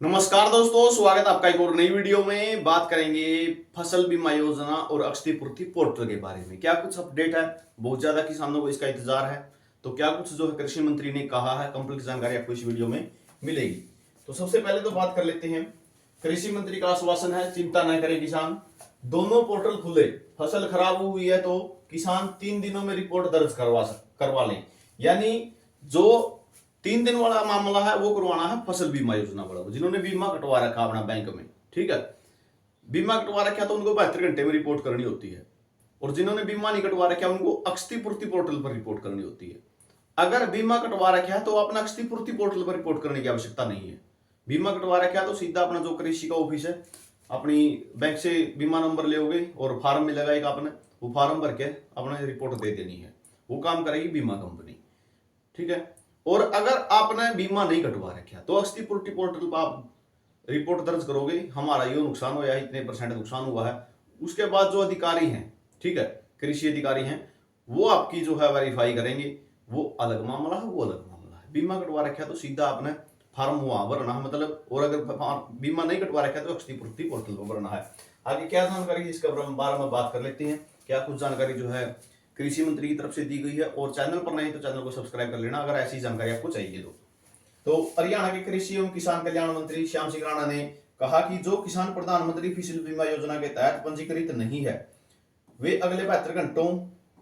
नमस्कार दोस्तों, स्वागत है आपका एक और नई वीडियो में। बात करेंगे फसल बीमा योजना और क्षतिपूर्ति पोर्टल के बारे में। क्या कुछ अपडेट है, बहुत ज्यादा किसानों को इसका इंतजार है। तो क्या कुछ जो है कृषि मंत्री ने कहा है, कंप्लीट जानकारी आपको इस वीडियो में मिलेगी। तो सबसे पहले तो बात कर लेते हैं। कृषि मंत्री का आश्वासन है, चिंता न करें किसान, दोनों पोर्टल खुले। फसल खराब हुई है तो किसान 3 दिनों में रिपोर्ट दर्ज करवा लें। यानी जो 3 दिन वाला मामला है वो करवाना है फसल बीमा योजना वाला। जिन्होंने बीमा कटवा रखा अपना बैंक में, ठीक है, बीमा कटवा रखा तो उनको 72 घंटे में रिपोर्ट करनी होती है। और जिन्होंने बीमा नहीं कटवा रखा उनको क्षतिपूर्ति पोर्टल पर रिपोर्ट करनी होती है। अगर बीमा कटवा रखा है तो अपना क्षतिपूर्ति पोर्टल पर रिपोर्ट करने की आवश्यकता नहीं है। बीमा कटवा रखा है तो सीधा अपना जो कृषि का ऑफिस है, अपनी बैंक से बीमा नंबर ले और फार्म में लगाएगा आपने, वो फार्म भर के अपने रिपोर्ट दे देनी है। वो काम करेगी बीमा कंपनी, ठीक है। और अगर आपने बीमा नहीं कटवा रखा तो क्षतिपूर्ति पोर्टल पर आप रिपोर्ट दर्ज करोगे, हमारा ये नुकसान हुआ है, इतने % नुकसान हुआ है। उसके बाद जो अधिकारी हैं, ठीक है, कृषि अधिकारी हैं, वो आपकी जो है वेरीफाई करेंगे। वो अलग मामला है, वो अलग मामला है। बीमा कटवा रखा तो सीधा आपने फार्म हुआ भरना है, मतलब। और अगर बीमा नहीं कटवा रखा तो क्षतिपूर्ति पोर्टल पर भरना है। आगे क्या जानकारी इसके बारे में बात कर लेते हैं। क्या कुछ जानकारी जो है कृषि मंत्री की तरफ से दी गई है। और चैनल पर नहीं तो चैनल को सब्सक्राइब कर लेना अगर ऐसी जानकारी आपको चाहिए तो हरियाणा के कृषि एवं किसान कल्याण मंत्री श्याम सिंह राणा ने कहा कि जो किसान प्रधानमंत्री फसल बीमा योजना के तहत पंजीकृत नहीं है, वे अगले 72 घंटों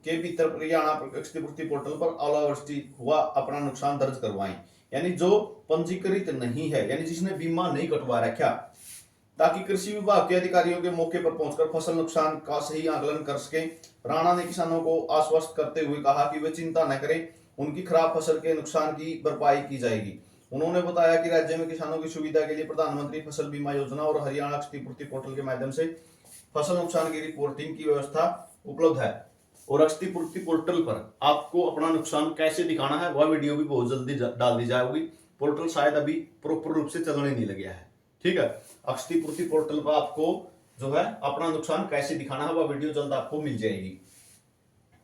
के भीतर हरियाणा क्षतिपूर्ति पोर्टल पर ओलावृष्टि हुआ अपना नुकसान दर्ज करवाएं। यानी जो पंजीकृत नहीं है, यानी जिसने बीमा नहीं कटवा रखा, ताकि कृषि विभाग के अधिकारियों के मौके पर पहुंचकर फसल नुकसान का सही आकलन कर सके। राणा ने किसानों को आश्वस्त करते हुए कहा कि वे चिंता न करें, उनकी खराब फसल के नुकसान की भरपाई की जाएगी। उन्होंने बताया कि राज्य में किसानों की सुविधा के लिए प्रधानमंत्री फसल बीमा योजना और हरियाणा क्षतिपूर्ति पोर्टल के माध्यम से फसल नुकसान की रिपोर्टिंग की व्यवस्था उपलब्ध है। और क्षतिपूर्ति पोर्टल पर आपको अपना नुकसान कैसे दिखाना है वह वीडियो भी बहुत जल्दी डाल दी जाएगी। पोर्टल शायद अभी प्रॉपर रूप से चलने नहीं लगा है, ठीक है। क्षतिपूर्ति पोर्टल पर आपको जो है अपना नुकसान कैसे दिखाना है वह वीडियो जल्द आपको मिल जाएगी।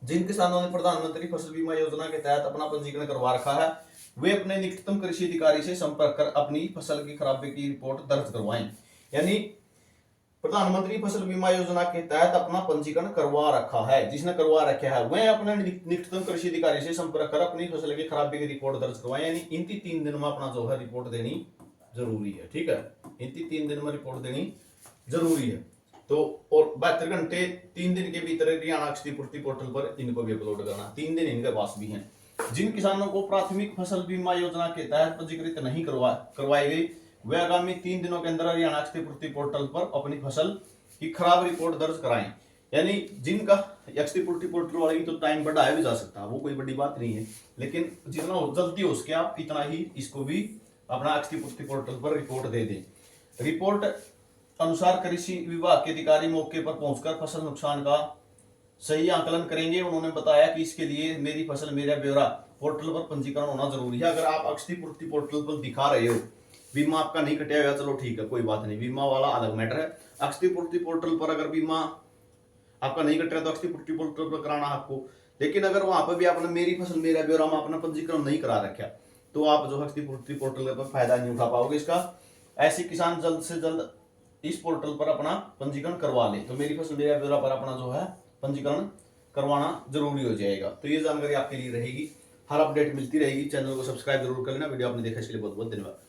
जिन किसानों ने प्रधानमंत्री फसल बीमा योजना के तहत अपना पंजीकरण करवा रखा है, वे अपने निकटतम कृषि अधिकारी से संपर्क कर अपनी फसल की खराबी की रिपोर्ट दर्ज करवाएं। यानी प्रधानमंत्री फसल बीमा योजना के तहत अपना पंजीकरण करवा रखा है, जिसने करवा रखा है वह अपने निकटतम कृषि अधिकारी से संपर्क कर अपनी फसल की खराबी की रिपोर्ट दर्ज करवाएं। यानी इन 3 दिन में अपना जो है रिपोर्ट देनी जरूरी है, ठीक है। इन 3 दिन में रिपोर्ट देनी जरूरी है। तो और 72 घंटे 3 दिन के भीतर हरियाणा क्षतिपूर्ति पोर्टल पर इनको भी अपलोड करना। 3 दिन इनके पास भी हैं। जिन किसानों को प्राथमिक फसल बीमा योजना के तहत पंजीकृत नहीं करवाई गई, वे आगामी 3 दिनों के अंदर हरियाणा क्षतिपूर्ति पोर्टल पर अपनी फसल की खराब रिपोर्ट दर्ज कराएं। यानी जिनका क्षतिपूर्ति पोर्टल वाले की तो टाइम बढ़ाया भी जा सकता है, वो कोई बड़ी बात नहीं है, लेकिन जितना जल्दी हो सके आप इतना ही इसको भी अपना क्षतिपूर्ति पोर्टल पर रिपोर्ट दे दें। रिपोर्ट अनुसार कृषि विभाग के अधिकारी मौके पर पहुंचकर फसल नुकसान का सही आकलन करेंगे। उन्होंने बताया कि इसके लिए मेरी फसल मेरा ब्यौरा पोर्टल पर पंजीकरण होना जरूरी है। अगर आप क्षतिपूर्ति पोर्टल पर दिखा रहे हो बीमा आपका नहीं कटा हुआ, चलो ठीक है, कोई बात नहीं, बीमा वाला अलग मैटर है। क्षतिपूर्ति पोर्टल पर अगर बीमा आपका नहीं कट रहा तो क्षतिपूर्ति पोर्टल पर कराना आपको। लेकिन अगर वहां पर भी आपने मेरी फसल मेरा ब्यौरा में अपना पंजीकरण नहीं करा रखा तो आप जो क्षतिपूर्ति पोर्टल पर फायदा नहीं उठा पाओगे इसका। ऐसे किसान जल्द से जल्द इस पोर्टल पर अपना पंजीकरण करवा ले, तो मेरी फसल मेरा ब्यौरा पर अपना जो है पंजीकरण करवाना जरूरी हो जाएगा। तो ये जानकारी आपके लिए रहेगी, हर अपडेट मिलती रहेगी। चैनल को सब्सक्राइब जरूर कर लेना। वीडियो आपने देखा इसके लिए बहुत बहुत धन्यवाद।